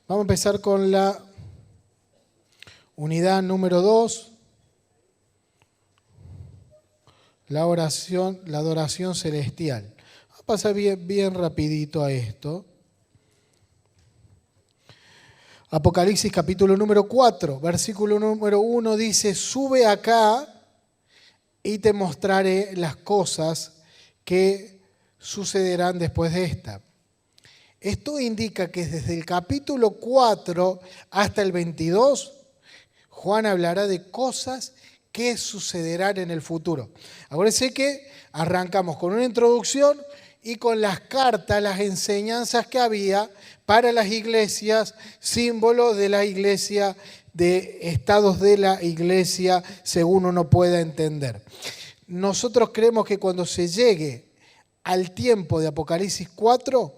Vamos a empezar con la unidad número 2, la oración, la adoración celestial. Vamos a pasar bien rapidito a esto. Apocalipsis capítulo número 4, versículo número 1 dice: sube acá y te mostraré las cosas que sucederán después de esta. Esto indica que desde el capítulo 4 hasta el 22, Juan hablará de cosas que sucederán en el futuro. Acuérdense que arrancamos con una introducción y con las cartas, las enseñanzas que había para las iglesias, símbolo de la iglesia, de estados de la iglesia, según uno pueda entender. Nosotros creemos que cuando se llegue al tiempo de Apocalipsis 4,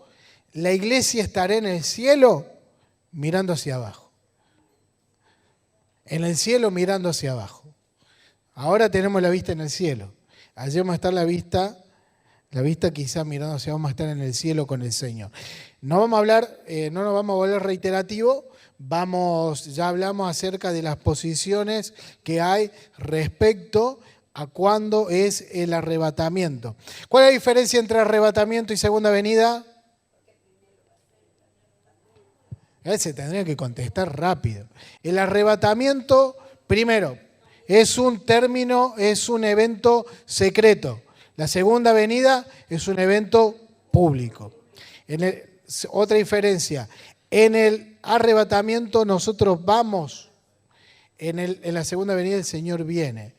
la iglesia estará en el cielo mirando hacia abajo. En el cielo mirando hacia abajo. Ahora tenemos la vista en el cielo. Allí vamos a estar la vista quizás mirando hacia abajo, vamos a estar en el cielo con el Señor. No vamos a hablar, no nos vamos a volver reiterativo, ya hablamos acerca de las posiciones que hay respecto a cuándo es el arrebatamiento. ¿Cuál es la diferencia entre arrebatamiento y segunda venida? Se tendría que contestar rápido. El arrebatamiento, primero, es un término, es un evento secreto. La segunda venida es un evento público. Otra diferencia, en el arrebatamiento nosotros vamos, en la segunda venida el Señor viene.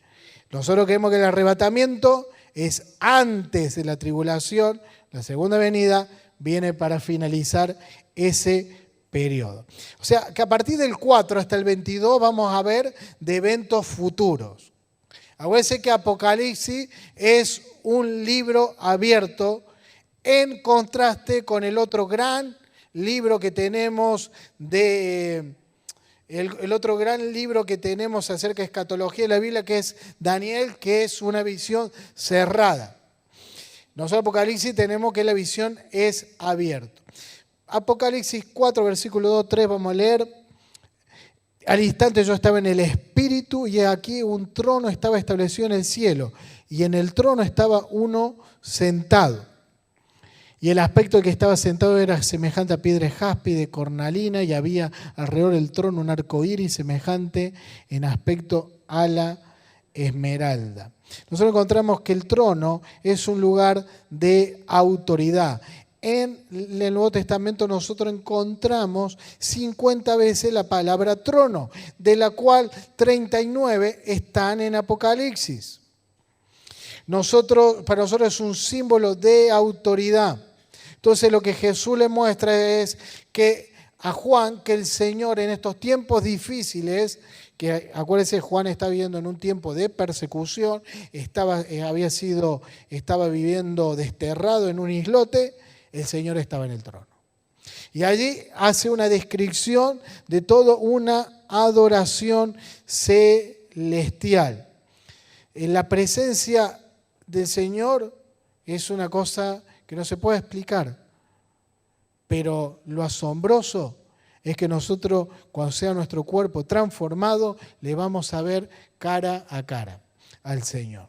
Nosotros creemos que el arrebatamiento es antes de la tribulación, la segunda venida viene para finalizar ese periodo. O sea, que a partir del 4 hasta el 22 vamos a ver de eventos futuros. Acuérdense que Apocalipsis es un libro abierto en contraste con el otro gran libro que tenemos el otro gran libro que tenemos acerca de escatología de la Biblia, que es Daniel, que es una visión cerrada. Nosotros Apocalipsis tenemos que la visión es abierta. Apocalipsis 4, versículo 2, 3, vamos a leer. Al instante yo estaba en el Espíritu y aquí un trono estaba establecido en el cielo y en el trono estaba uno sentado. Y el aspecto del que estaba sentado era semejante a piedra jaspe y de cornalina y había alrededor del trono un arco iris semejante en aspecto a la esmeralda. Nosotros encontramos que el trono es un lugar de autoridad. En el Nuevo Testamento nosotros encontramos 50 veces la palabra trono, de la cual 39 están en Apocalipsis. Para nosotros es un símbolo de autoridad. Entonces lo que Jesús le muestra es que a Juan, que el Señor en estos tiempos difíciles, que acuérdense, Juan está viviendo en un tiempo de persecución, estaba viviendo desterrado en un islote, el Señor estaba en el trono. Y allí hace una descripción de toda una adoración celestial. La presencia del Señor es una cosa que no se puede explicar, pero lo asombroso es que nosotros, cuando sea nuestro cuerpo transformado, le vamos a ver cara a cara al Señor.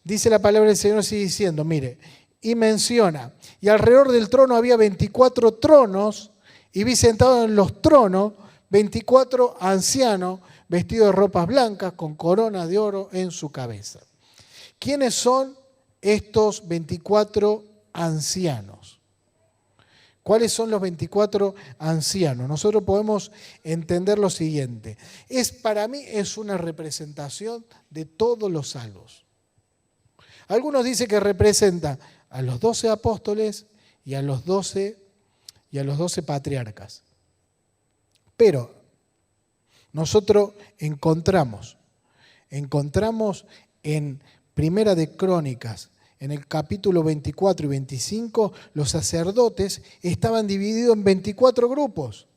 Dice la palabra del Señor, sigue diciendo, mire, y menciona, y alrededor del trono había 24 tronos, y vi sentados en los tronos 24 ancianos vestidos de ropas blancas con corona de oro en su cabeza. ¿Quiénes son estos 24 ancianos? ¿Cuáles son los 24 ancianos? Nosotros podemos entender lo siguiente. Para mí es una representación de todos los salvos. Algunos dicen que representa a los 12 apóstoles y a los 12 patriarcas. Pero nosotros encontramos en Primera de Crónicas, en el capítulo 24 y 25, los sacerdotes estaban divididos en 24 grupos.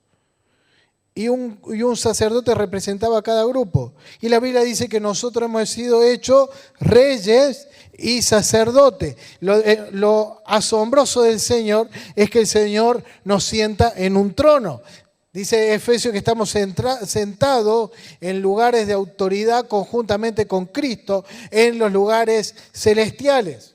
Y un sacerdote representaba a cada grupo. Y la Biblia dice que nosotros hemos sido hechos reyes y sacerdotes. Lo asombroso del Señor es que el Señor nos sienta en un trono. Dice Efesios que estamos sentados en lugares de autoridad conjuntamente con Cristo en los lugares celestiales.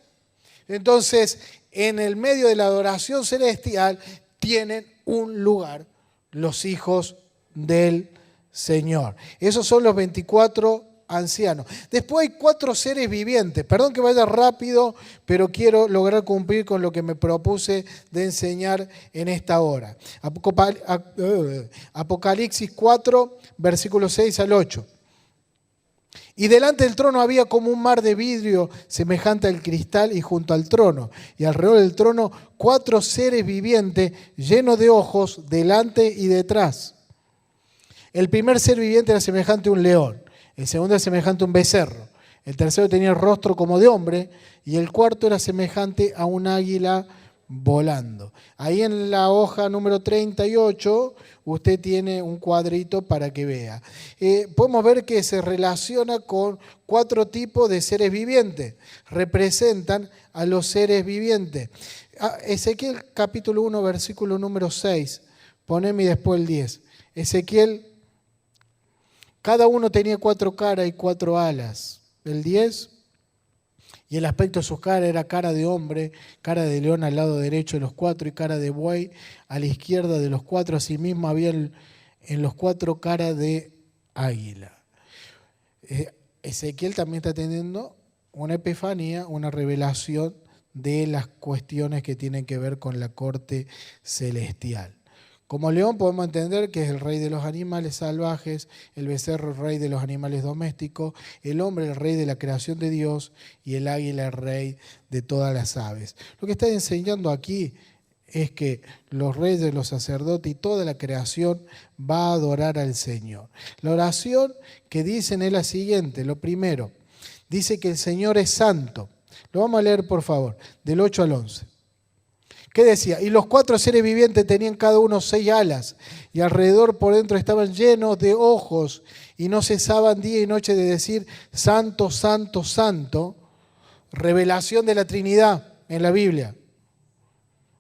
Entonces, en el medio de la adoración celestial tienen un lugar los hijos del Señor. Esos son los 24 ancianos. Después hay 4 seres vivientes. Perdón que vaya rápido, pero quiero lograr cumplir con lo que me propuse de enseñar en esta hora. Apocalipsis 4, versículos 6 al 8. Y delante del trono había como un mar de vidrio semejante al cristal y junto al trono. Y alrededor del trono 4 seres vivientes llenos de ojos delante y detrás. El primer ser viviente era semejante a un león. El segundo era semejante a un becerro. El tercero tenía el rostro como de hombre. Y el cuarto era semejante a un águila volando. Ahí en la hoja número 38 usted tiene un cuadrito para que vea. Podemos ver que se relaciona con 4 tipos de seres vivientes. Representan a los seres vivientes. Ezequiel capítulo 1, versículo número 6. Poneme y después el 10. Ezequiel, cada uno tenía 4 caras y 4 alas. El 10, y el aspecto de sus caras era cara de hombre, cara de león al lado derecho de los 4 y cara de buey a la izquierda de los 4. Asimismo había en los 4 cara de águila. Ezequiel también está teniendo una epifanía, una revelación de las cuestiones que tienen que ver con la corte celestial. Como león podemos entender que es el rey de los animales salvajes, el becerro el rey de los animales domésticos, el hombre el rey de la creación de Dios y el águila el rey de todas las aves. Lo que está enseñando aquí es que los reyes, los sacerdotes y toda la creación va a adorar al Señor. La oración que dicen es la siguiente. Lo primero, dice que el Señor es santo. Lo vamos a leer por favor, del 8 al 11. ¿Qué decía? Y los 4 seres vivientes tenían cada uno 6 alas, y alrededor por dentro estaban llenos de ojos, y no cesaban día y noche de decir, santo, santo, santo. Revelación de la Trinidad en la Biblia.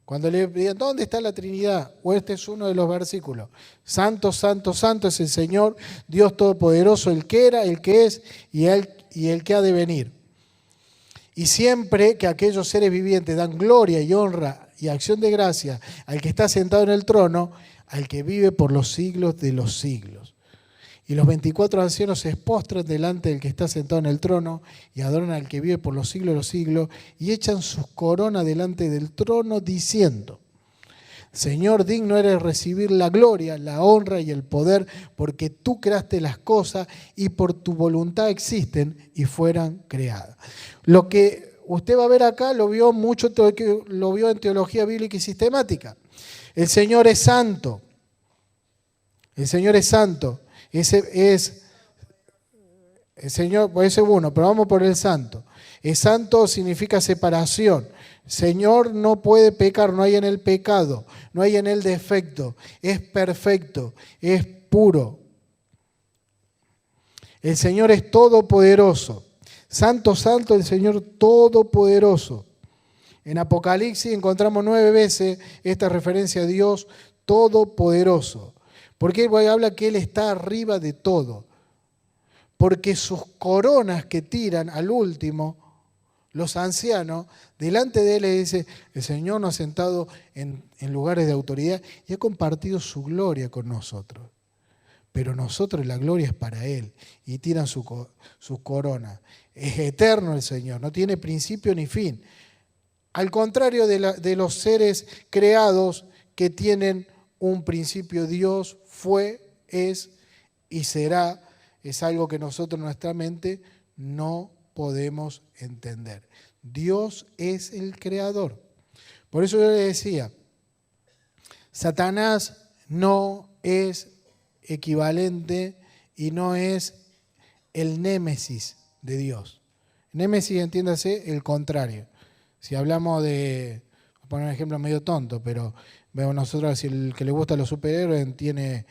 Cuando le pedían, ¿dónde está la Trinidad? O este es uno de los versículos. Santo, santo, santo es el Señor, Dios Todopoderoso, el que era, el que es y el que ha de venir. Y siempre que aquellos seres vivientes dan gloria y honra y acción de gracia al que está sentado en el trono, al que vive por los siglos de los siglos. Y los 24 ancianos se postran delante del que está sentado en el trono y adoran al que vive por los siglos de los siglos y echan sus coronas delante del trono diciendo, Señor, digno eres recibir la gloria, la honra y el poder, porque tú creaste las cosas y por tu voluntad existen y fueran creadas. Lo que usted va a ver acá lo vio en teología bíblica y sistemática. El Señor es santo. El Señor es santo. Ese es el Señor, puede ser uno, pero vamos por el santo. El santo significa separación. Señor no puede pecar, no hay en él pecado, no hay en él defecto, es perfecto, es puro. El Señor es todopoderoso. Santo, santo, el Señor todopoderoso. En Apocalipsis encontramos 9 veces esta referencia a Dios todopoderoso. Porque él habla que Él está arriba de todo. Porque sus coronas que tiran al último, los ancianos, delante de Él le dice, el Señor nos ha sentado en lugares de autoridad y ha compartido su gloria con nosotros. Pero nosotros la gloria es para Él y tiran sus coronas. Es eterno el Señor, no tiene principio ni fin. Al contrario de los seres creados que tienen un principio, Dios fue, es y será. Es algo que nosotros en nuestra mente no podemos entender. Dios es el creador. Por eso yo le decía, Satanás no es equivalente y no es el némesis de Dios. Némesis, entiéndase, el contrario. Si hablamos de, voy a poner un ejemplo medio tonto, pero vemos nosotros, si el que le gusta a los superhéroes tiene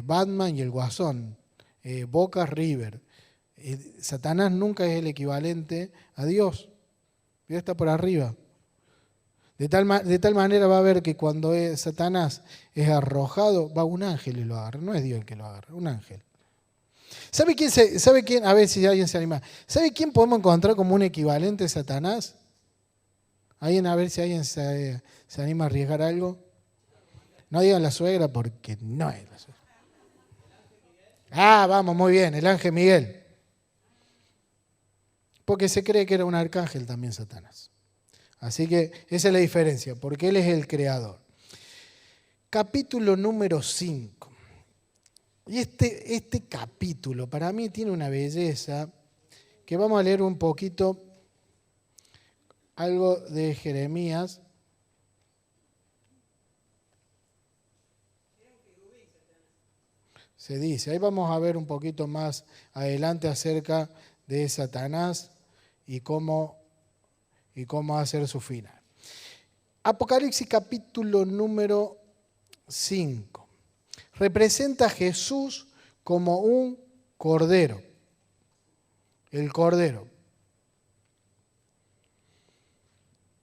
Batman y el Guasón, Boca, River. Satanás nunca es el equivalente a Dios. Dios está por arriba. De tal manera va a ver que cuando Satanás es arrojado, va un ángel y lo agarra. No es Dios el que lo agarra, un ángel. ¿Sabe quién? A ver si alguien se anima. ¿Sabe quién podemos encontrar como un equivalente a Satanás? ¿Alguien, a ver si alguien se anima a arriesgar algo? No digan la suegra porque no es la suegra. Ah, vamos, muy bien, el ángel Miguel. Porque se cree que era un arcángel también Satanás. Así que esa es la diferencia, porque él es el creador. Capítulo número 5. Y este capítulo para mí tiene una belleza que vamos a leer un poquito algo de Jeremías. Se dice, ahí vamos a ver un poquito más adelante acerca de Satanás y cómo hacer su final. Apocalipsis capítulo número 5. Representa a Jesús como un cordero. El cordero.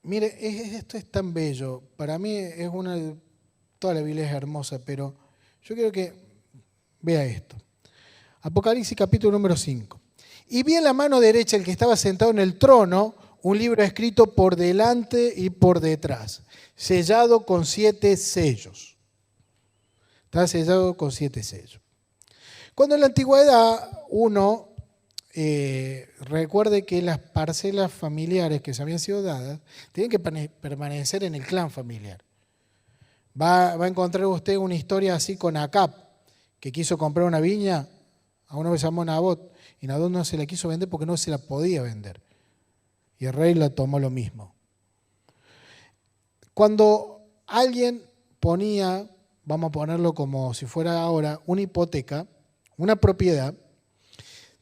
Mire, esto es tan bello. Para mí toda la Biblia es hermosa, pero yo quiero que vea esto. Apocalipsis capítulo número 5. Y vi en la mano derecha el que estaba sentado en el trono un libro escrito por delante y por detrás, sellado con 7 sellos. Está sellado con 7 sellos. Cuando en la antigüedad uno recuerde que las parcelas familiares que se habían sido dadas tienen que permanecer en el clan familiar. Va a encontrar usted una historia así con Acab, que quiso comprar una viña, a uno que se llamó Nabot, y Nabot no se la quiso vender porque no se la podía vender. Y el rey la tomó lo mismo. Cuando alguien ponía, vamos a ponerlo como si fuera ahora, una hipoteca, una propiedad,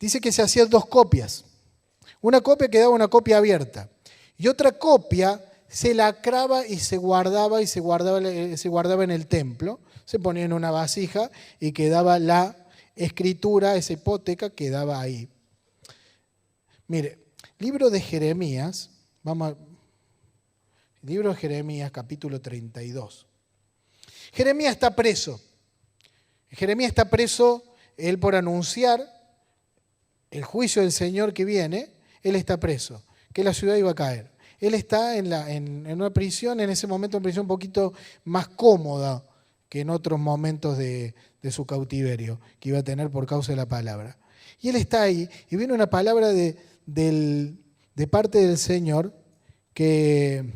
dice que se hacían 2 copias. Una copia quedaba una copia abierta y otra copia se lacraba y se guardaba en el templo, se ponía en una vasija y quedaba la escritura, esa hipoteca quedaba ahí. Mire, libro de Jeremías, libro de Jeremías capítulo 32. Jeremías está preso. Jeremías está preso, él por anunciar el juicio del Señor que viene, él está preso, que la ciudad iba a caer. Él está en una prisión, en ese momento una prisión un poquito más cómoda que en otros momentos de su cautiverio que iba a tener por causa de la palabra. Y él está ahí y viene una palabra de parte del Señor que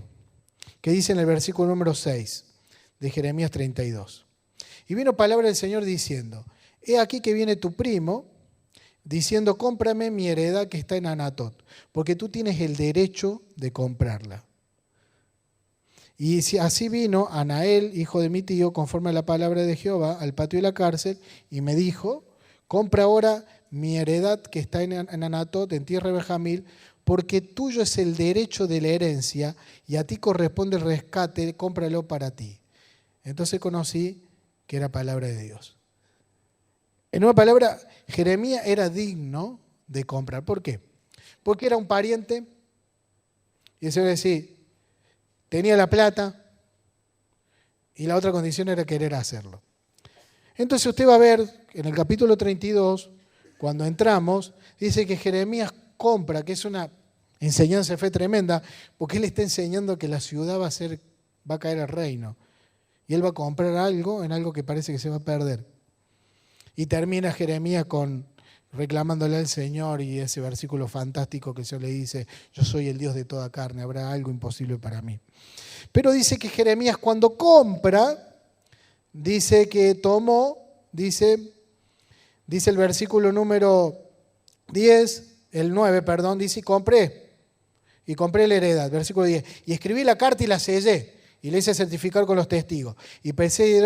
dice en el versículo número 6 de Jeremías 32. Y vino palabra del Señor diciendo, he aquí que viene tu primo, diciendo, cómprame mi heredad que está en Anatot, porque tú tienes el derecho de comprarla. Y así vino Anael, hijo de mi tío, conforme a la palabra de Jehová, al patio de la cárcel, y me dijo, compra ahora mi heredad que está en Anatot, en tierra de Benjamín, porque tuyo es el derecho de la herencia, y a ti corresponde el rescate, cómpralo para ti. Entonces conocí que era palabra de Dios. En una palabra, Jeremías era digno de comprar. ¿Por qué? Porque era un pariente, y eso es decir, tenía la plata, y la otra condición era querer hacerlo. Entonces usted va a ver, en el capítulo 32, cuando entramos, dice que Jeremías compra, que es una enseñanza de fe tremenda, porque él está enseñando que la ciudad va a caer al reino. Y él va a comprar algo en algo que parece que se va a perder. Y termina Jeremías reclamándole al Señor y ese versículo fantástico que el Señor le dice, yo soy el Dios de toda carne, habrá algo imposible para mí. Pero dice que Jeremías cuando compra, dice que tomó, dice el versículo número 10, el 9, perdón, dice, y compré la heredad, versículo 10, y escribí la carta y la sellé, y le hice certificar con los testigos, y pesé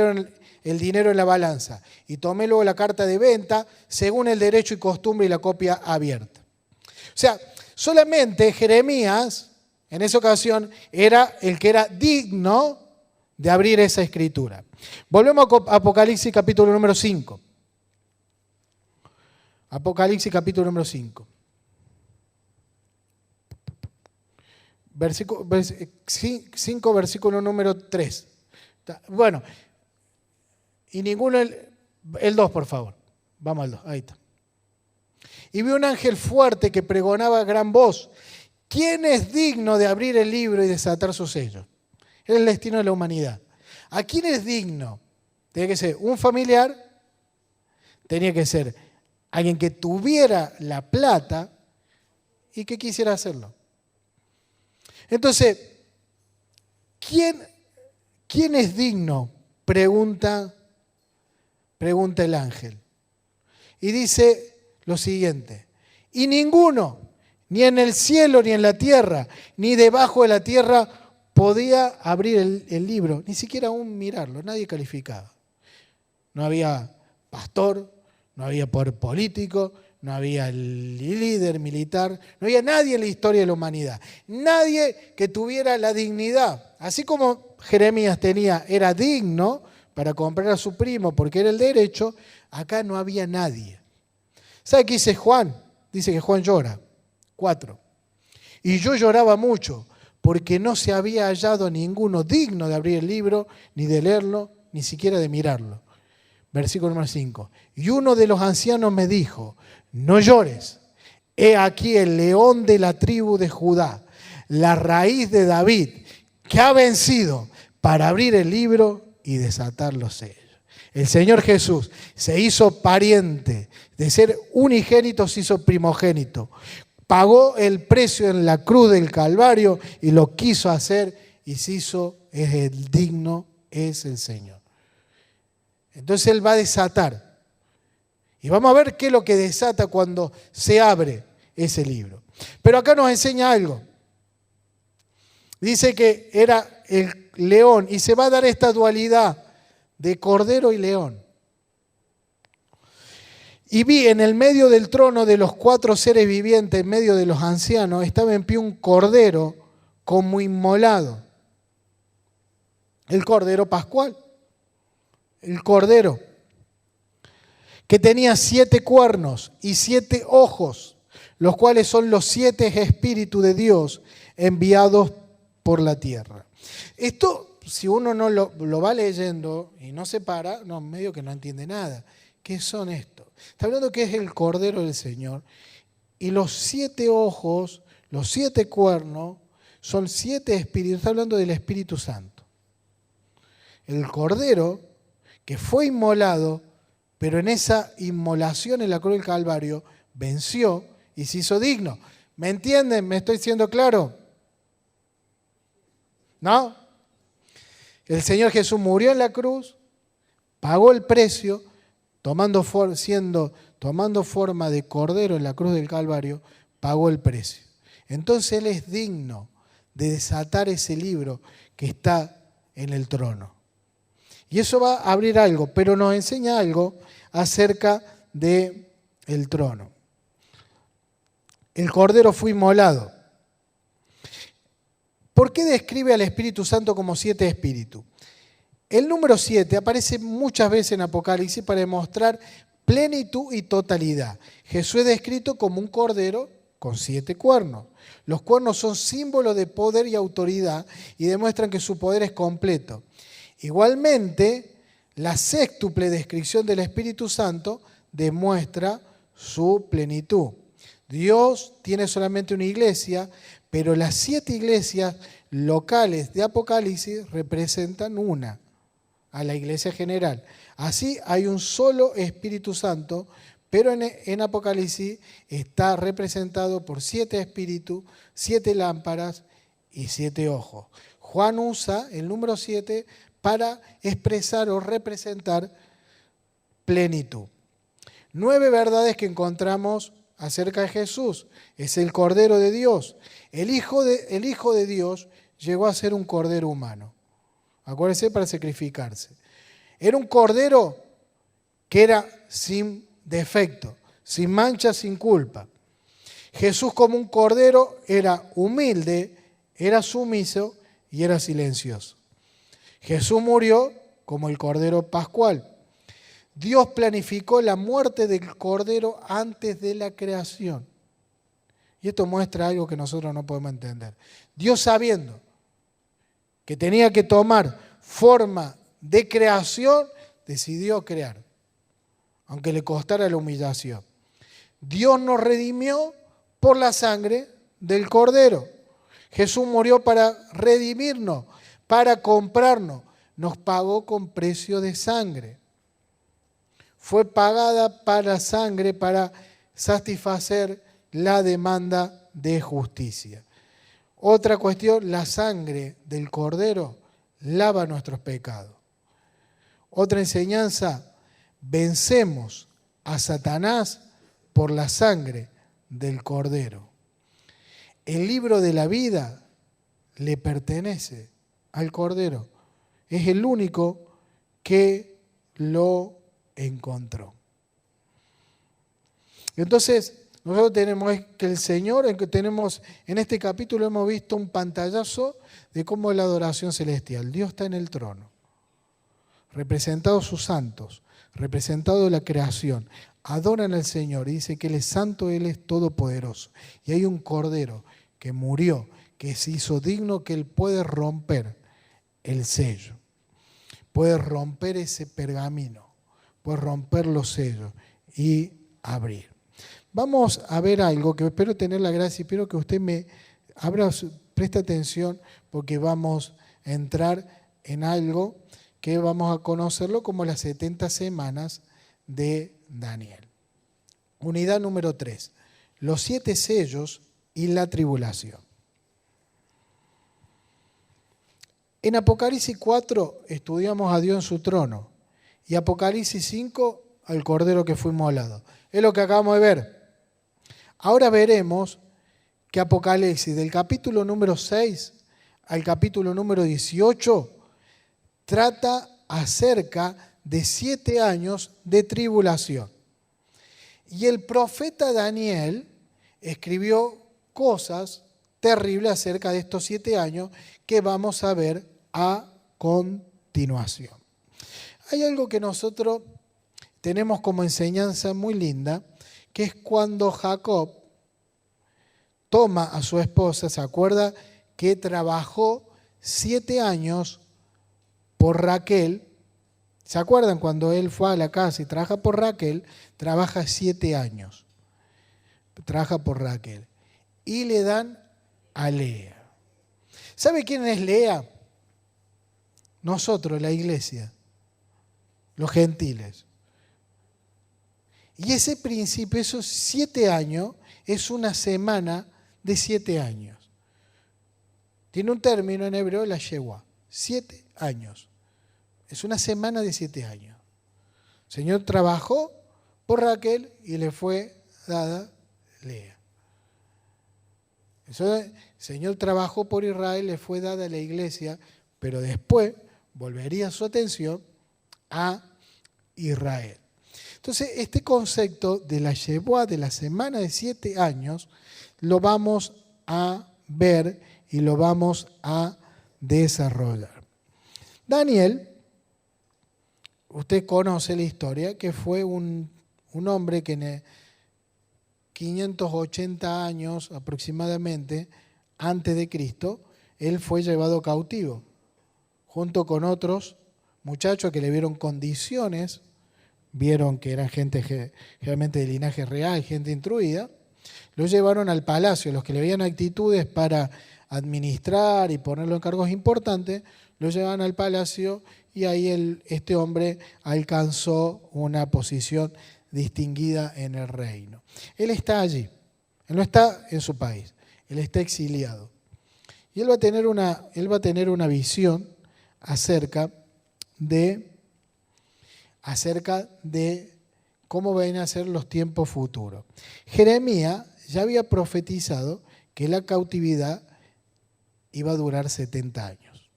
el dinero en la balanza, y tomé luego la carta de venta, según el derecho y costumbre y la copia abierta. O sea, solamente Jeremías, en esa ocasión, era el que era digno de abrir esa escritura. Volvemos a Apocalipsis capítulo número 5. Apocalipsis capítulo número 5. 5, versículo número 3. Bueno, y ninguno, el 2, por favor. Vamos al 2, ahí está. Y vi un ángel fuerte que pregonaba a gran voz: ¿quién es digno de abrir el libro y desatar sus sellos? Es el destino de la humanidad. ¿A quién es digno? Tenía que ser un familiar, tenía que ser alguien que tuviera la plata y que quisiera hacerlo. Entonces, ¿quién es digno? Pregunta el ángel. Y dice lo siguiente: y ninguno, ni en el cielo, ni en la tierra, ni debajo de la tierra, podía abrir el libro, ni siquiera aún mirarlo, nadie calificaba. No había pastor, no había poder político, no había líder militar, no había nadie en la historia de la humanidad. Nadie que tuviera la dignidad. Así como Jeremías era digno para comprar a su primo porque era el derecho, acá no había nadie. ¿Sabe qué dice Juan? Dice que Juan llora. 4. Y yo lloraba mucho porque no se había hallado ninguno digno de abrir el libro, ni de leerlo, ni siquiera de mirarlo. Versículo número 5. Y uno de los ancianos me dijo: no llores, he aquí el león de la tribu de Judá, la raíz de David, que ha vencido para abrir el libro y desatar los sellos. El Señor Jesús se hizo pariente, de ser unigénito se hizo primogénito. Pagó el precio en la cruz del Calvario y lo quiso hacer y se hizo, es el digno, es el Señor. Entonces Él va a desatar. Y vamos a ver qué es lo que desata cuando se abre ese libro. Pero acá nos enseña algo. Dice que era el león y se va a dar esta dualidad de cordero y león. Y vi en el medio del trono de los 4 seres vivientes, en medio de los ancianos, estaba en pie un cordero como inmolado. El cordero pascual. El cordero que tenía 7 cuernos y 7 ojos, los cuales son los 7 espíritus de Dios enviados por la tierra. Esto, si uno no lo va leyendo y no se para, no, medio que no entiende nada. ¿Qué son estos? Está hablando que es el Cordero del Señor y los 7 ojos, los 7 cuernos, son 7 espíritus. Está hablando del Espíritu Santo. El Cordero que fue inmolado, pero en esa inmolación en la cruz del Calvario venció y se hizo digno. ¿Me entienden? ¿Me estoy siendo claro? ¿No? El Señor Jesús murió en la cruz, pagó el precio, tomando forma de cordero en la cruz del Calvario, pagó el precio. Entonces Él es digno de desatar ese libro que está en el trono. Y eso va a abrir algo, pero nos enseña algo acerca del trono. El Cordero fue inmolado. ¿Por qué describe al Espíritu Santo como 7 espíritus? El número 7 aparece muchas veces en Apocalipsis para demostrar plenitud y totalidad. Jesús es descrito como un cordero con 7 cuernos. Los cuernos son símbolos de poder y autoridad y demuestran que su poder es completo. Igualmente, la sextuple descripción del Espíritu Santo demuestra su plenitud. Dios tiene solamente una iglesia, pero las 7 iglesias locales de Apocalipsis representan una, a la iglesia general. Así hay un solo Espíritu Santo, pero en Apocalipsis está representado por 7 espíritus, 7 lámparas y 7 ojos. Juan usa el número 7 para expresar o representar plenitud. 9 verdades que encontramos acerca de Jesús. Es el Cordero de Dios. El Hijo de Dios llegó a ser un cordero humano. Acuérdense, para sacrificarse. Era un cordero que era sin defecto, sin mancha, sin culpa. Jesús, como un cordero, era humilde, era sumiso y era silencioso. Jesús murió como el Cordero Pascual. Dios planificó la muerte del Cordero antes de la creación. Y esto muestra algo que nosotros no podemos entender. Dios, sabiendo que tenía que tomar forma de creación, decidió crear, aunque le costara la humillación. Dios nos redimió por la sangre del Cordero. Jesús murió para redimirnos, para comprarnos. Nos pagó con precio de sangre. Fue pagada para sangre para satisfacer la demanda de justicia. Otra cuestión, la sangre del Cordero lava nuestros pecados. Otra enseñanza, vencemos a Satanás por la sangre del Cordero. El libro de la vida le pertenece al Cordero. Es el único que lo encontró. Entonces, nosotros tenemos que el Señor, en este capítulo hemos visto un pantallazo de cómo es la adoración celestial. Dios está en el trono, representado sus santos, representado la creación. Adoran al Señor y dice que Él es santo, Él es todopoderoso. Y hay un Cordero que murió, que se hizo digno, que Él puede romper el sello, puede romper ese pergamino, puede romper los sellos y abrir. Vamos a ver algo que espero tener la gracia y espero que usted preste atención, porque vamos a entrar en algo que vamos a conocerlo como las 70 semanas de Daniel. Unidad número 3, los 7 sellos y la tribulación. En Apocalipsis 4 estudiamos a Dios en su trono y Apocalipsis 5 al Cordero que fue inmolado. Es lo que acabamos de ver. Ahora veremos que Apocalipsis del capítulo número 6 al capítulo número 18 trata acerca de 7 años de tribulación. Y el profeta Daniel escribió cosas terribles acerca de estos 7 años que vamos a ver a continuación. Hay algo que nosotros tenemos como enseñanza muy linda, que es cuando Jacob toma a su esposa, ¿se acuerda? Que trabajó 7 años por Raquel. ¿Se acuerdan cuando él fue a la casa y trabaja por Raquel? Trabaja 7 años. Trabaja por Raquel. Y le dan a Lea. ¿Sabe quién es Lea? Nosotros, la iglesia, los gentiles. Y ese principio, esos 7 años, es una semana de 7 años. Tiene un término en hebreo, la Shewa, 7 años. Es una semana de 7 años. El Señor trabajó por Raquel y le fue dada Lea. El Señor trabajó por Israel, le fue dada la iglesia, pero después volvería su atención a Israel. Entonces, este concepto de la Shevuá, de la semana de 7 años, lo vamos a ver y lo vamos a desarrollar. Daniel, usted conoce la historia, que fue un hombre que en 580 años aproximadamente antes de Cristo, él fue llevado cautivo, junto con otros muchachos que le vieron condiciones, vieron que eran gente realmente de linaje real, gente instruida, lo llevaron al palacio. Los que le veían actitudes para administrar y ponerlo en cargos importantes, lo llevaban al palacio y ahí este hombre alcanzó una posición distinguida en el reino. Él está allí, él no está en su país, él está exiliado. Y él va a tener una visión acerca de cómo van a ser los tiempos futuros. Jeremías ya había profetizado que la cautividad iba a durar 70 años.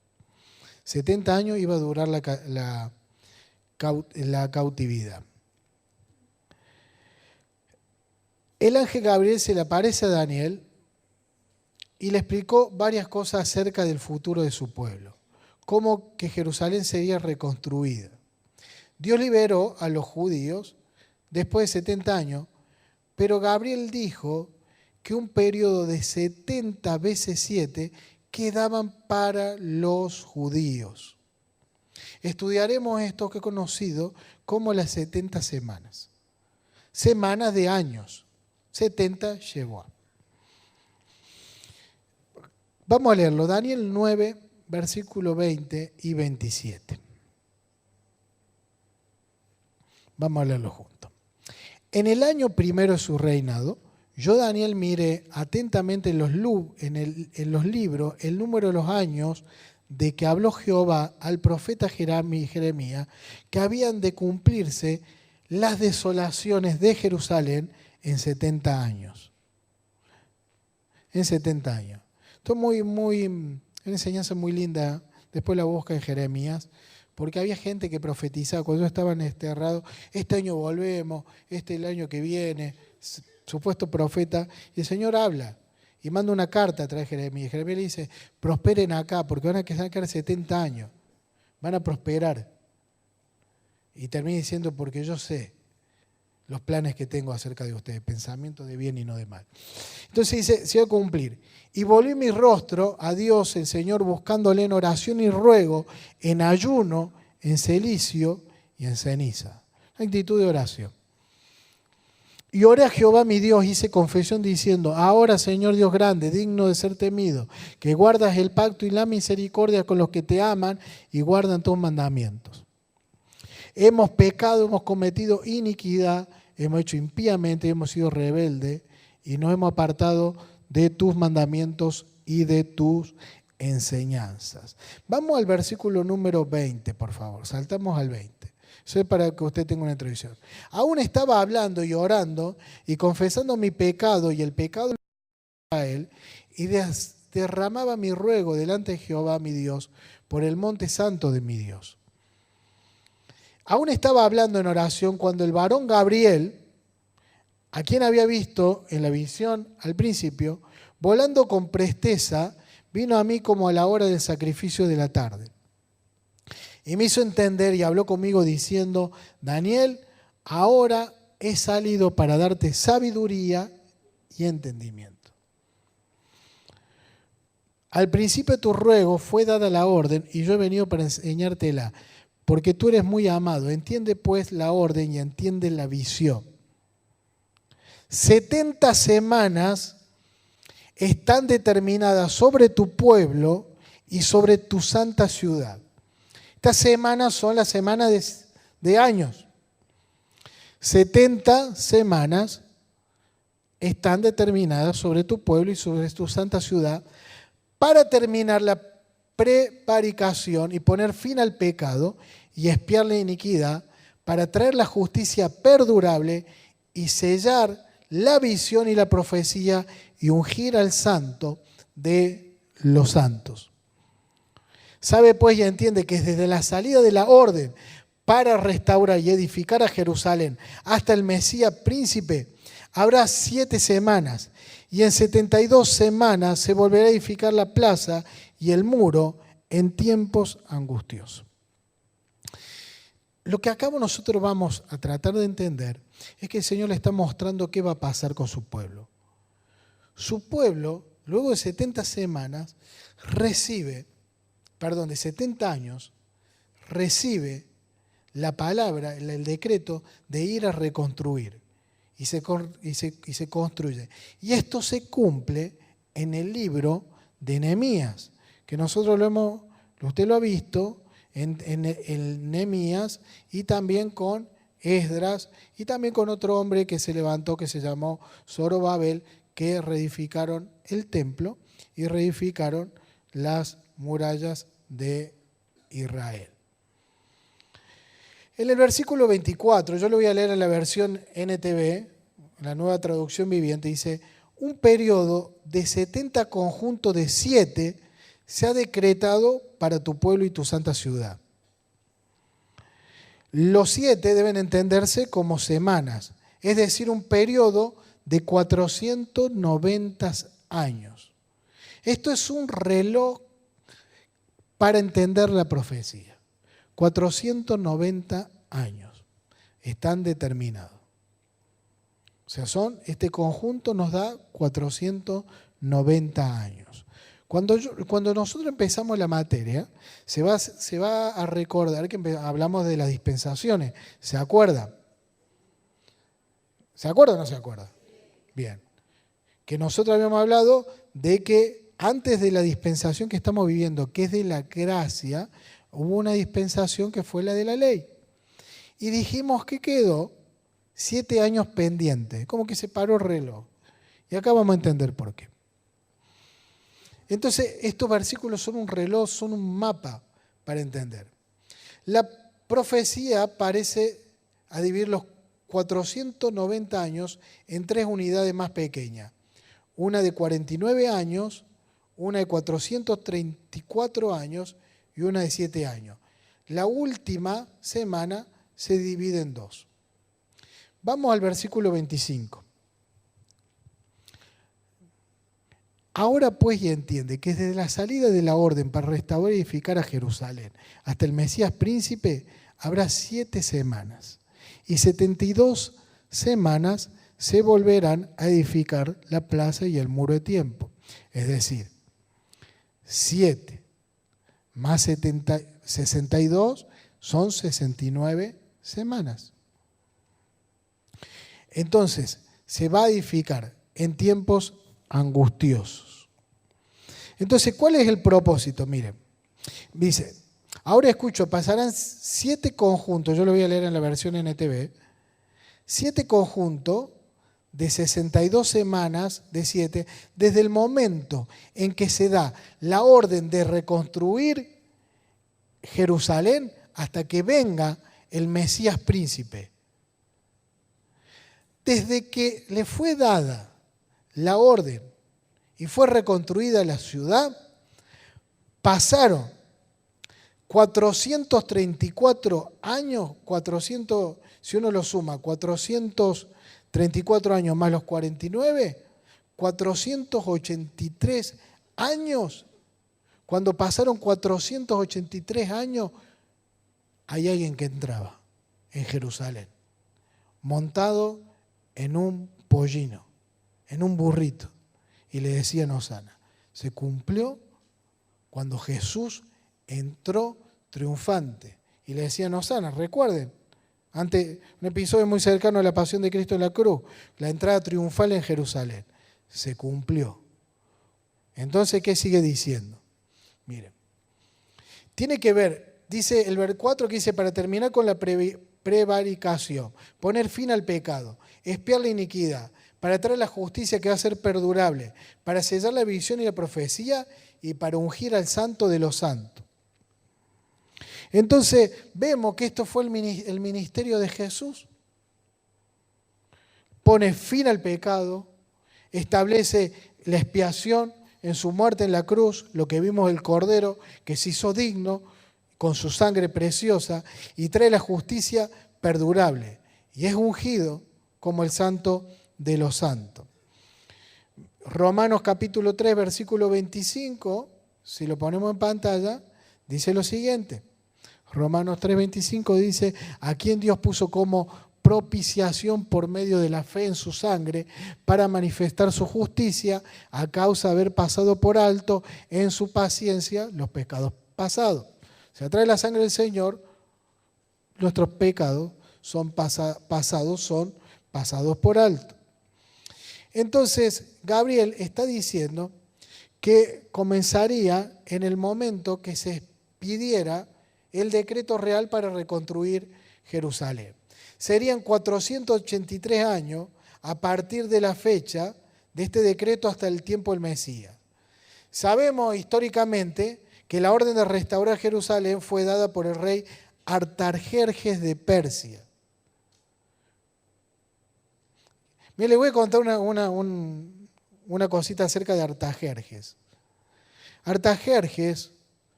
70 años iba a durar la cautividad. El ángel Gabriel se le aparece a Daniel y le explicó varias cosas acerca del futuro de su pueblo, cómo que Jerusalén sería reconstruida. Dios liberó a los judíos después de 70 años, pero Gabriel dijo que un periodo de 70 veces 7 quedaban para los judíos. Estudiaremos esto que he conocido como las 70 semanas. Semanas de años. 70 llevó. Vamos a leerlo. Daniel 9, versículo 20 y 27. Vamos a leerlo juntos. En el año primero de su reinado, yo, Daniel, miré atentamente en los libros el número de los años de que habló Jehová al profeta Jeremías, que habían de cumplirse las desolaciones de Jerusalén en 70 años. En 70 años. Esto es una enseñanza muy linda. Después la busca en Jeremías, porque había gente que profetizaba cuando ellos estaban desterrados: este año volvemos, este es el año que viene, supuesto profeta, y el Señor habla y manda una carta a través de Jeremías. Jeremías le dice: prosperen acá, porque van a quedar 70 años, van a prosperar. Y termina diciendo: porque yo sé los planes que tengo acerca de ustedes, pensamientos de bien y no de mal. Entonces dice: se va a cumplir. Y volví mi rostro a Dios, el Señor, buscándole en oración y ruego, en ayuno, en celicio y en ceniza. Una actitud de oración. Y oré a Jehová mi Dios, hice confesión diciendo: ahora, Señor Dios grande, digno de ser temido, que guardas el pacto y la misericordia con los que te aman y guardan tus mandamientos. Hemos pecado, hemos cometido iniquidad, hemos hecho impíamente, hemos sido rebeldes y nos hemos apartado de tus mandamientos y de tus enseñanzas. Vamos al versículo número 20, por favor. Saltamos al 20. Eso es para que usted tenga una introducción. Aún estaba hablando y orando y confesando mi pecado y el pecado de Israel, y derramaba mi ruego delante de Jehová mi Dios por el monte santo de mi Dios. Aún estaba hablando en oración cuando el varón Gabriel, a quien había visto en la visión al principio, volando con presteza, vino a mí como a la hora del sacrificio de la tarde. Y me hizo entender y habló conmigo diciendo: Daniel, ahora he salido para darte sabiduría y entendimiento. Al principio de tu ruego fue dada la orden y yo he venido para enseñártela, porque tú eres muy amado. Entiende pues la orden y entiende la visión. 70 semanas están determinadas sobre tu pueblo y sobre tu santa ciudad. Estas semanas son las semanas de años. 70 semanas están determinadas sobre tu pueblo y sobre tu santa ciudad para terminar la prevaricación y poner fin al pecado y expiar la iniquidad, para traer la justicia perdurable y sellar la visión y la profecía y ungir al santo de los santos. Sabe pues y entiende que desde la salida de la orden para restaurar y edificar a Jerusalén hasta el Mesías príncipe habrá 7 semanas, y en 72 semanas se volverá a edificar la plaza y el muro en tiempos angustiosos. Lo que acá nosotros vamos a tratar de entender es que el Señor le está mostrando qué va a pasar con su pueblo. Su pueblo, luego de 70 semanas, de 70 años, recibe la palabra, el decreto de ir a reconstruir. Y se construye. Y esto se cumple en el libro de Nehemías, que nosotros usted lo ha visto en Nehemías, y también con Esdras, y también con otro hombre que se levantó, que se llamó Zorobabel, que reedificaron el templo y reedificaron las murallas de Israel. En el versículo 24, yo lo voy a leer en la versión NTV, la nueva traducción viviente, dice: un periodo de 70 conjuntos de 7 se ha decretado para tu pueblo y tu santa ciudad. Los 7 deben entenderse como semanas, es decir, un periodo de 490 años. Esto es un reloj para entender la profecía. 490 años están determinados. O sea, este conjunto nos da 490 años. Cuando nosotros empezamos la materia, se va a recordar que hablamos de las dispensaciones. ¿Se acuerda? ¿Se acuerda o no se acuerda? Bien. Que nosotros habíamos hablado de que antes de la dispensación que estamos viviendo, que es de la gracia, hubo una dispensación que fue la de la ley. Y dijimos que quedó 7 años pendiente, como que se paró el reloj. Y acá vamos a entender por qué. Entonces, estos versículos son un reloj, son un mapa para entender. La profecía parece dividir los 490 años en 3 unidades más pequeñas. Una de 49 años, una de 434 años y una de 7 años. La última semana se divide en 2. Vamos al versículo 25. Ahora pues ya entiende que desde la salida de la orden para restaurar y edificar a Jerusalén hasta el Mesías príncipe habrá 7 semanas y 72 semanas se volverán a edificar la plaza y el muro de tiempo. Es decir, 7 más 62 son 69 semanas. Entonces, se va a edificar en tiempos angustiosos. Entonces, ¿cuál es el propósito? Miren, dice, ahora escucho, pasarán 7 conjuntos, yo lo voy a leer en la versión NTV, 7 conjuntos de 62 semanas de 7, desde el momento en que se da la orden de reconstruir Jerusalén hasta que venga el Mesías príncipe. Desde que le fue dada la orden y fue reconstruida la ciudad, pasaron 434 años, si uno lo suma, 434 años más los 49, 483 años. Cuando pasaron 483 años, hay alguien que entraba en Jerusalén, montado en un pollino, en un burrito, y le decían Hosana. Se cumplió cuando Jesús entró triunfante y le decían Hosana. Recuerden, ante un episodio muy cercano a la pasión de Cristo en la cruz, la entrada triunfal en Jerusalén. Se cumplió. Entonces, ¿qué sigue diciendo? Miren, tiene que ver, dice el versículo 4 que dice, para terminar con la prevaricación, poner fin al pecado, expiar la iniquidad, para traer la justicia que va a ser perdurable, para sellar la visión y la profecía y para ungir al santo de los santos. Entonces vemos que esto fue el ministerio de Jesús. Pone fin al pecado, establece la expiación en su muerte en la cruz, lo que vimos del Cordero que se hizo digno con su sangre preciosa y trae la justicia perdurable y es ungido como el santo de los santos. Romanos capítulo 3, versículo 25, si lo ponemos en pantalla, dice lo siguiente. Romanos 3, 25 dice, a quien Dios puso como propiciación por medio de la fe en su sangre para manifestar su justicia a causa de haber pasado por alto en su paciencia los pecados pasados. Se atrae la sangre del Señor, nuestros pecados son pasados por alto. Entonces, Gabriel está diciendo que comenzaría en el momento que se pidiera el decreto real para reconstruir Jerusalén. Serían 483 años a partir de la fecha de este decreto hasta el tiempo del Mesías. Sabemos históricamente que la orden de restaurar Jerusalén fue dada por el rey Artajerjes de Persia. Mire, le voy a contar una cosita acerca de Artajerjes. Artajerjes,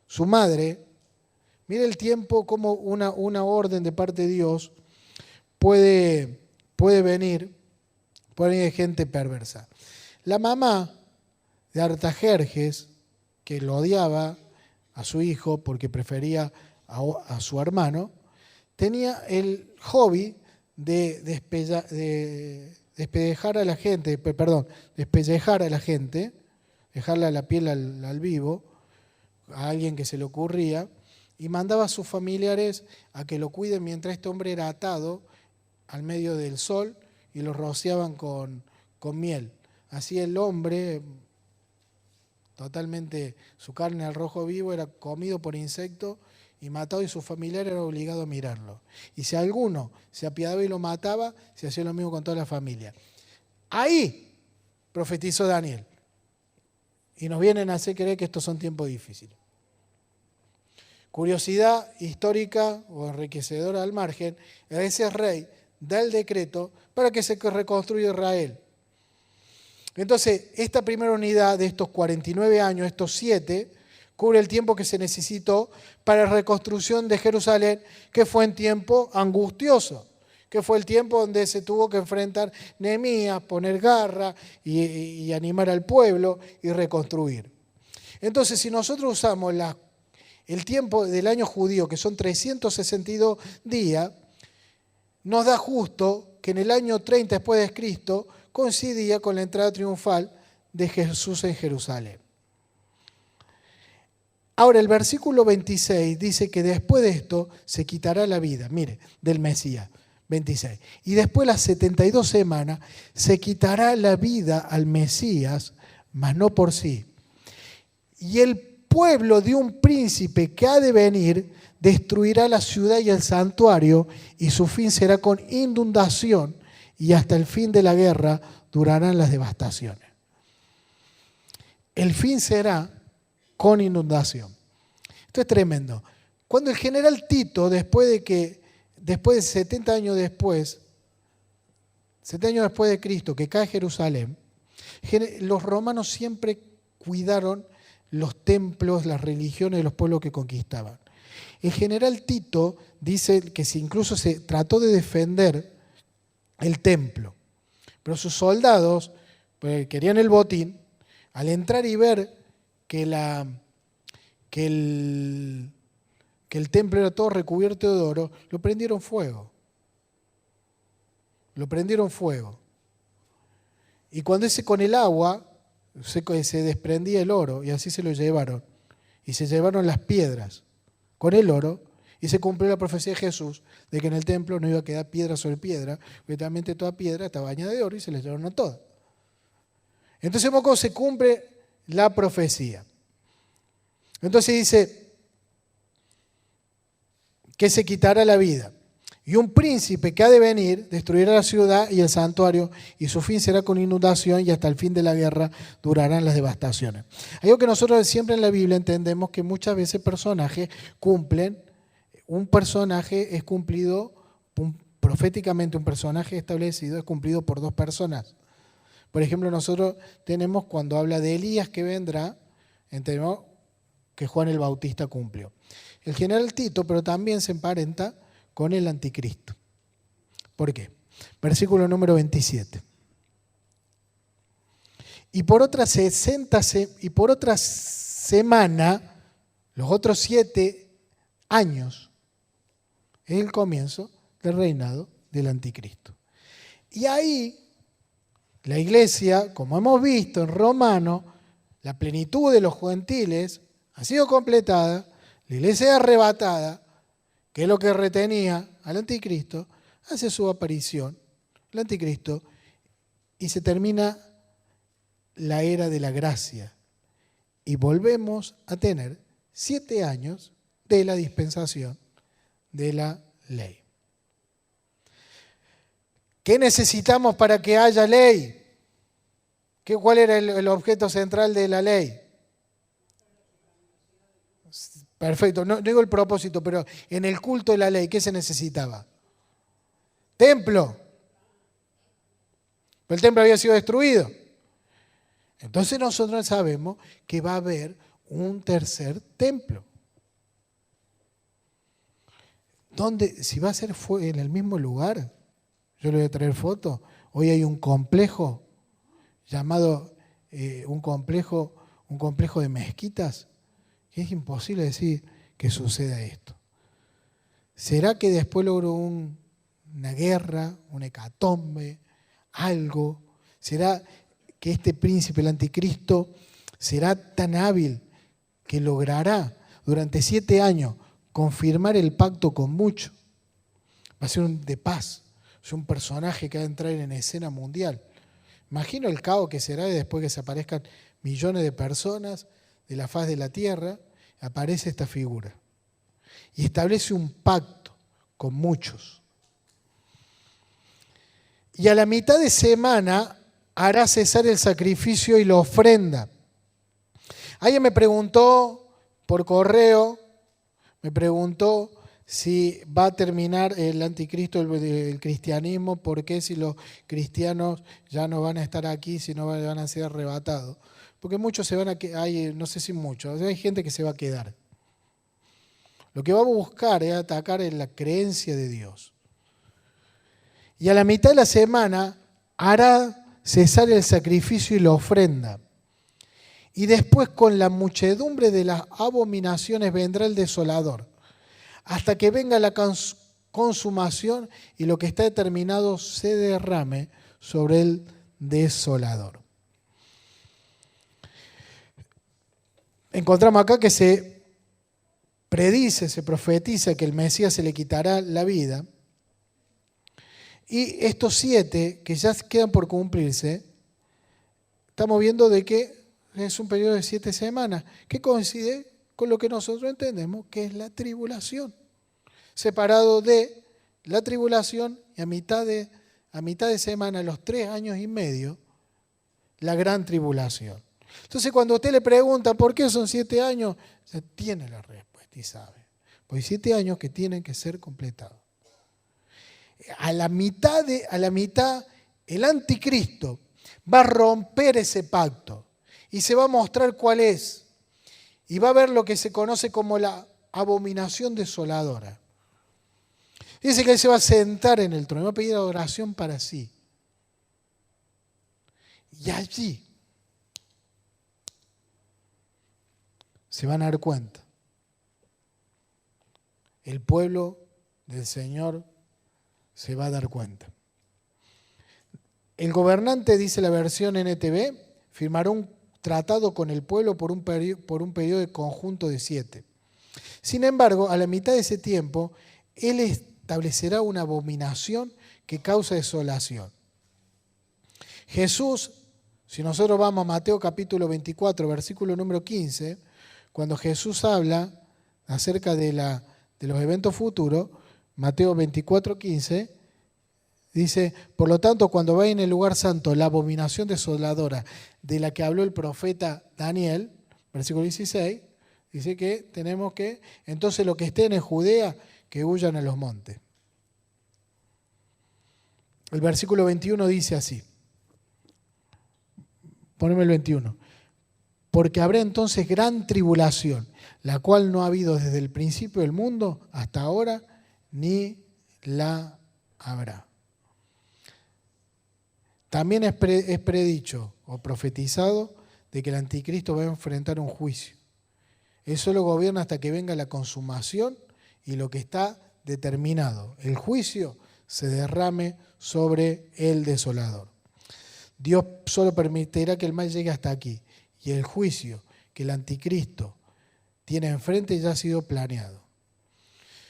su madre, mire el tiempo como una orden de parte de Dios puede venir de gente perversa. La mamá de Artajerjes, que lo odiaba a su hijo porque prefería a su hermano, tenía el hobby de despellejar a la gente, despellejar a la gente, dejarle la piel al vivo, a alguien que se le ocurría, y mandaba a sus familiares a que lo cuiden mientras este hombre era atado al medio del sol y lo rociaban con miel. Así el hombre, totalmente su carne al rojo vivo, era comido por insectos y matado, y su familiar era obligado a mirarlo. Y si alguno se apiadaba y lo mataba, se hacía lo mismo con toda la familia. Ahí profetizó Daniel. Y nos vienen a hacer creer que estos son tiempos difíciles. Curiosidad histórica o enriquecedora al margen, ese rey da el decreto para que se reconstruya Israel. Entonces, esta primera unidad de estos 49 años, estos 7, cubre el tiempo que se necesitó para la reconstrucción de Jerusalén, que fue en tiempo angustioso, que fue el tiempo donde se tuvo que enfrentar Nehemías, poner garra y animar al pueblo y reconstruir. Entonces, si nosotros usamos el tiempo del año judío, que son 362 días, nos da justo que en el año 30 después de Cristo coincidía con la entrada triunfal de Jesús en Jerusalén. Ahora, el versículo 26 dice que después de esto se quitará la vida, mire, del Mesías, 26. Y después de las 72 semanas se quitará la vida al Mesías, mas no por sí. Y el pueblo de un príncipe que ha de venir destruirá la ciudad y el santuario, y su fin será con inundación, y hasta el fin de la guerra durarán las devastaciones. El fin será con inundación. Esto es tremendo. Cuando el general Tito, después de 70 años después de Cristo, que cae Jerusalén, los romanos siempre cuidaron los templos, las religiones de los pueblos que conquistaban. El general Tito dice que incluso se trató de defender el templo, pero sus soldados querían el botín. Al entrar y ver que el templo era todo recubierto de oro, lo prendieron fuego. Y cuando con el agua se desprendía el oro, y así se lo llevaron. Y se llevaron las piedras con el oro, y se cumplió la profecía de Jesús de que en el templo no iba a quedar piedra sobre piedra, literalmente toda piedra estaba bañada de oro, y se les llevaron a todas. Entonces, ¿cómo se cumple la profecía? Entonces dice que se quitará la vida. Y un príncipe que ha de venir destruirá la ciudad y el santuario, y su fin será con inundación, y hasta el fin de la guerra durarán las devastaciones. Algo que nosotros siempre en la Biblia entendemos que muchas veces personajes cumplen, un personaje es cumplido, proféticamente un personaje establecido es cumplido por dos personas. Por ejemplo, nosotros tenemos, cuando habla de Elías que vendrá, entendemos que Juan el Bautista cumplió. El general Tito, pero también se emparenta con el anticristo. ¿Por qué? Versículo número 27. Y por otra semana, los otros 7 años, es el comienzo del reinado del anticristo. Y ahí la iglesia, como hemos visto en Romanos, la plenitud de los gentiles ha sido completada, la iglesia es arrebatada, que es lo que retenía al anticristo, hace su aparición, el anticristo, y se termina la era de la gracia. Y volvemos a tener 7 años de la dispensación de la ley. ¿Qué necesitamos para que haya ley? ¿Cuál era el objeto central de la ley? Perfecto, no digo el propósito, pero en el culto de la ley, ¿qué se necesitaba? Templo. Pero el templo había sido destruido. Entonces nosotros sabemos que va a haber un tercer templo. ¿Dónde? Si va a ser en el mismo lugar, yo le voy a traer fotos. Hoy hay un complejo llamado un complejo de mezquitas. Es imposible decir que suceda esto. ¿Será que después logró una guerra, una hecatombe, algo? ¿Será que este príncipe, el anticristo, será tan hábil que logrará durante 7 años confirmar el pacto con muchos? Va a ser de paz, es un personaje que va a entrar en escena mundial. Imagino el caos que será después que se aparezcan millones de personas de la faz de la tierra, aparece esta figura y establece un pacto con muchos. Y a la mitad de semana hará cesar el sacrificio y la ofrenda. Alguien me preguntó por correo, me preguntó si va a terminar el anticristo, el cristianismo, por qué si los cristianos ya no van a estar aquí, si no van a ser arrebatados. Porque muchos se van a quedar, no sé si muchos, hay gente que se va a quedar. Lo que va a buscar es atacar en la creencia de Dios. Y a la mitad de la semana hará cesar el sacrificio y la ofrenda. Y después con la muchedumbre de las abominaciones vendrá el desolador, hasta que venga la consumación y lo que está determinado se derrame sobre el desolador. Encontramos acá que se predice, se profetiza que el Mesías se le quitará la vida. Y estos 7 que ya quedan por cumplirse, estamos viendo de que es un periodo de 7 semanas, que coincide con lo que nosotros entendemos que es la tribulación. Separado de la tribulación y a mitad de semana, los 3 años y medio, la gran tribulación. Entonces cuando usted le pregunta por qué son 7 años, ya tiene la respuesta y sabe. Pues hay 7 años que tienen que ser completados. A la mitad, el anticristo va a romper ese pacto y se va a mostrar cuál es. Y va a ver lo que se conoce como la abominación desoladora. Dice que él se va a sentar en el trono y va a pedir adoración para sí. Y allí se van a dar cuenta. El pueblo del Señor se va a dar cuenta. El gobernante, dice la versión NTV, firmará un tratado con el pueblo por un periodo de conjunto de 7. Sin embargo, a la mitad de ese tiempo, él establecerá una abominación que causa desolación. Jesús, si nosotros vamos a Mateo capítulo 24, versículo número 15, cuando Jesús habla acerca de los eventos futuros, Mateo 24, 15, dice, por lo tanto, cuando veáis en el lugar santo la abominación desoladora de la que habló el profeta Daniel, versículo 16, dice que tenemos que, entonces los que estén en Judea, que huyan a los montes. El versículo 21 dice así, poneme el 21, porque habrá entonces gran tribulación, la cual no ha habido desde el principio del mundo hasta ahora, ni la habrá. También es predicho o profetizado de que el anticristo va a enfrentar un juicio. Él solo gobierna hasta que venga la consumación y lo que está determinado, el juicio, se derrame sobre el desolador. Dios solo permitirá que el mal llegue hasta aquí y el juicio que el anticristo tiene enfrente ya ha sido planeado.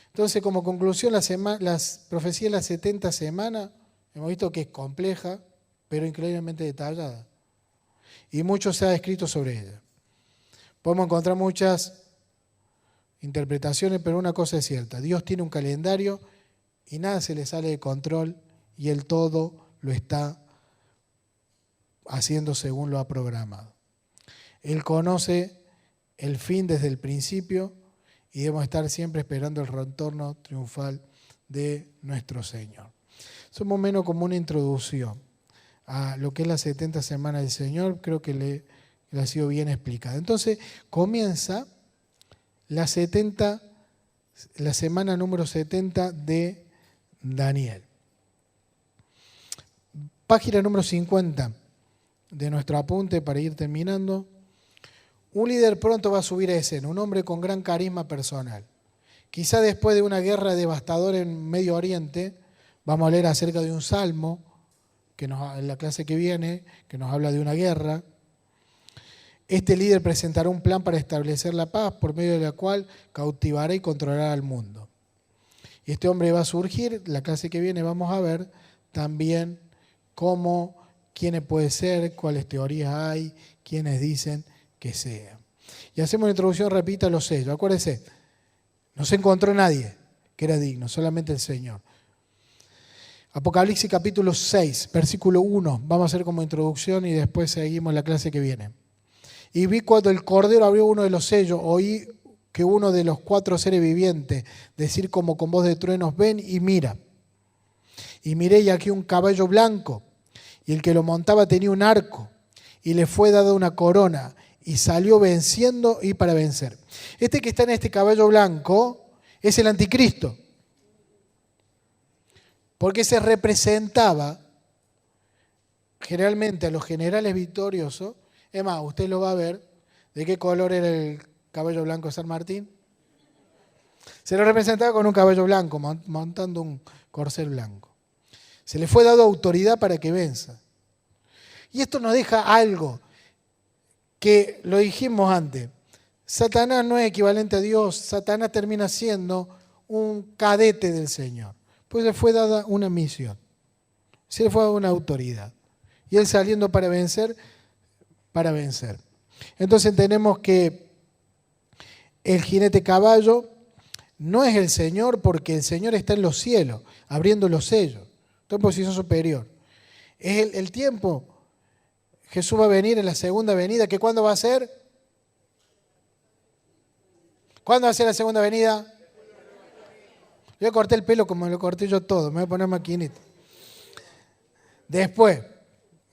Entonces, como conclusión, las profecías de las 70 semanas, hemos visto que es compleja, pero increíblemente detallada. Y mucho se ha escrito sobre ella. Podemos encontrar muchas interpretaciones, pero una cosa es cierta. Dios tiene un calendario y nada se le sale de control y Él todo lo está haciendo según lo ha programado. Él conoce el fin desde el principio y debemos estar siempre esperando el retorno triunfal de nuestro Señor. Eso más o menos como una introducción a lo que es las 70 semanas del Señor, creo que le ha sido bien explicado. Entonces comienza la semana número 70 de Daniel. Página número 50 de nuestro apunte para ir terminando. Un líder pronto va a subir a escena, un hombre con gran carisma personal. Quizá después de una guerra devastadora en Medio Oriente, vamos a leer acerca de un salmo en la clase que viene, que nos habla de una guerra. Este líder presentará un plan para establecer la paz, por medio de la cual cautivará y controlará al mundo. Y este hombre va a surgir, la clase que viene vamos a ver también quiénes puede ser, cuáles teorías hay, quiénes dicen que sea. Y hacemos una introducción, repita los sellos. Acuérdense, no se encontró nadie que era digno, solamente el Señor. Apocalipsis capítulo 6, versículo 1. Vamos a hacer como introducción y después seguimos la clase que viene. Y vi cuando el Cordero abrió uno de los sellos, oí que uno de los 4 seres vivientes decir como con voz de truenos, ven y mira. Y miré y aquí un caballo blanco, y el que lo montaba tenía un arco, y le fue dada una corona, y salió venciendo y para vencer. Este que está en este caballo blanco es el anticristo, porque se representaba generalmente a los generales victoriosos. Es más, usted lo va a ver. ¿De qué color era el caballo blanco de San Martín? Se lo representaba con un caballo blanco, montando un corcel blanco. Se le fue dado autoridad para que venza. Y esto nos deja algo que lo dijimos antes. Satanás no es equivalente a Dios. Satanás termina siendo un cadete del Señor. Pues le fue dada una misión. Se le fue dada una autoridad. Y él saliendo para vencer. Entonces tenemos que el jinete caballo no es el Señor, porque el Señor está en los cielos, abriendo los sellos. Está en posición superior. Es el tiempo. Jesús va a venir en la segunda venida. ¿Que cuándo va a ser? ¿Cuándo va a ser la segunda venida? Yo corté el pelo como lo corté yo todo. Me voy a poner maquinita. Después.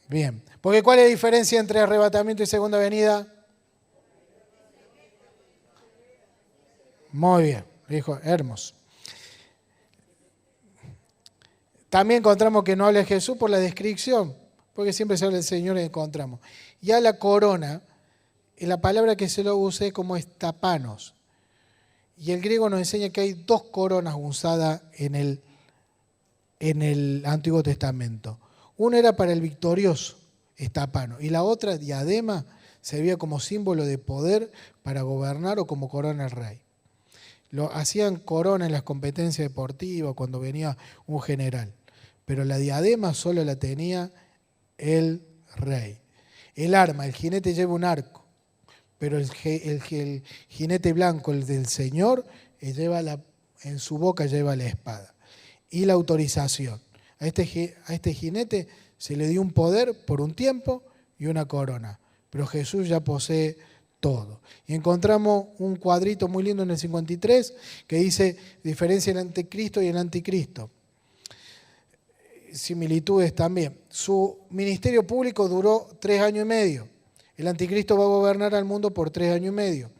Bien. Porque ¿cuál es la diferencia entre arrebatamiento y segunda venida? Muy bien. Dijo, hermoso. También encontramos que no habla de Jesús por la descripción, porque siempre se habla del Señor y encontramos. Ya la corona, la palabra que se lo usa es como estapanos. Y el griego nos enseña que hay 2 coronas usadas en el Antiguo Testamento. Una era para el victorioso, estapano, y la otra, diadema, servía como símbolo de poder para gobernar o como corona al rey. Lo hacían corona en las competencias deportivas cuando venía un general, pero la diadema solo la tenía el rey. El arma, el jinete lleva un arco, pero el jinete blanco, el del Señor, en su boca lleva la espada. Y la autorización. A este jinete se le dio un poder por un tiempo y una corona, pero Jesús ya posee todo. Y encontramos un cuadrito muy lindo en el 53 que dice diferencia el anticristo y el anticristo. Similitudes también. Su ministerio público duró 3 años y medio. El anticristo va a gobernar al mundo por 3 años y medio.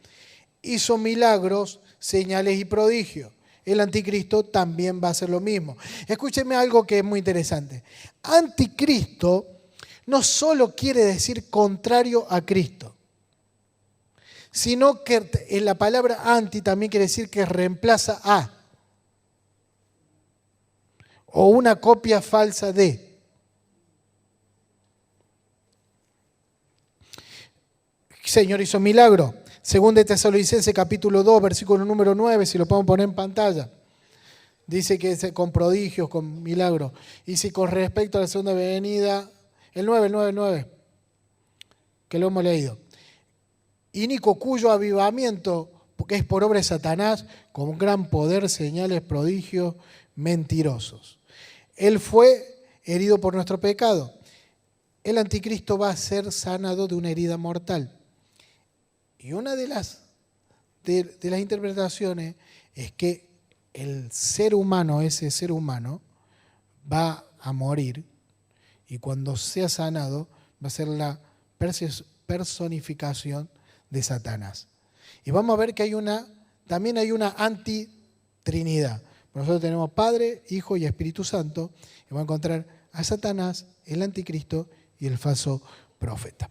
Hizo milagros, señales y prodigios. El anticristo también va a hacer lo mismo. Escúcheme algo que es muy interesante. Anticristo no solo quiere decir contrario a Cristo, sino que en la palabra anti también quiere decir que reemplaza a, o una copia falsa de. El Señor hizo milagro. Según de Tesalonicenses capítulo 2, versículo número 9, si lo podemos poner en pantalla. Dice que con prodigios, con milagros. Y si con respecto a la segunda venida, el 9, que lo hemos leído. Inico, cuyo avivamiento, porque es por obra de Satanás, con gran poder, señales, prodigios, mentirosos. Él fue herido por nuestro pecado. El anticristo va a ser sanado de una herida mortal. Y una de las interpretaciones es que el ser humano, ese ser humano, va a morir y cuando sea sanado va a ser la personificación de Satanás. Y vamos a ver que también hay una antitrinidad. Nosotros tenemos Padre, Hijo y Espíritu Santo y vamos a encontrar a Satanás, el anticristo y el falso profeta.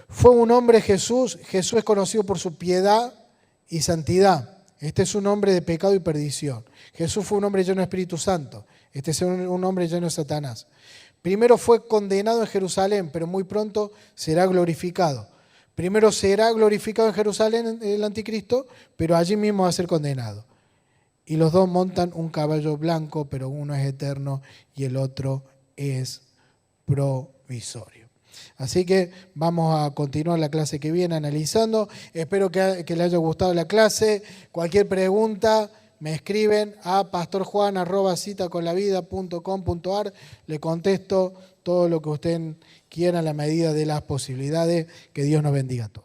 Fue un hombre Jesús. Jesús es conocido por su piedad y santidad. Este es un hombre de pecado y perdición. Jesús fue un hombre lleno de Espíritu Santo. Este es un hombre lleno de Satanás. Primero fue condenado en Jerusalén, pero muy pronto será glorificado. Primero será glorificado en Jerusalén el anticristo, pero allí mismo va a ser condenado. Y los dos montan un caballo blanco, pero uno es eterno y el otro es provisorio. Así que vamos a continuar la clase que viene analizando. Espero que les haya gustado la clase. Cualquier pregunta me escriben a pastorjuan@citaconlavida.com.ar. Le contesto todo lo que usted quiera a la medida de las posibilidades. Que Dios nos bendiga a todos.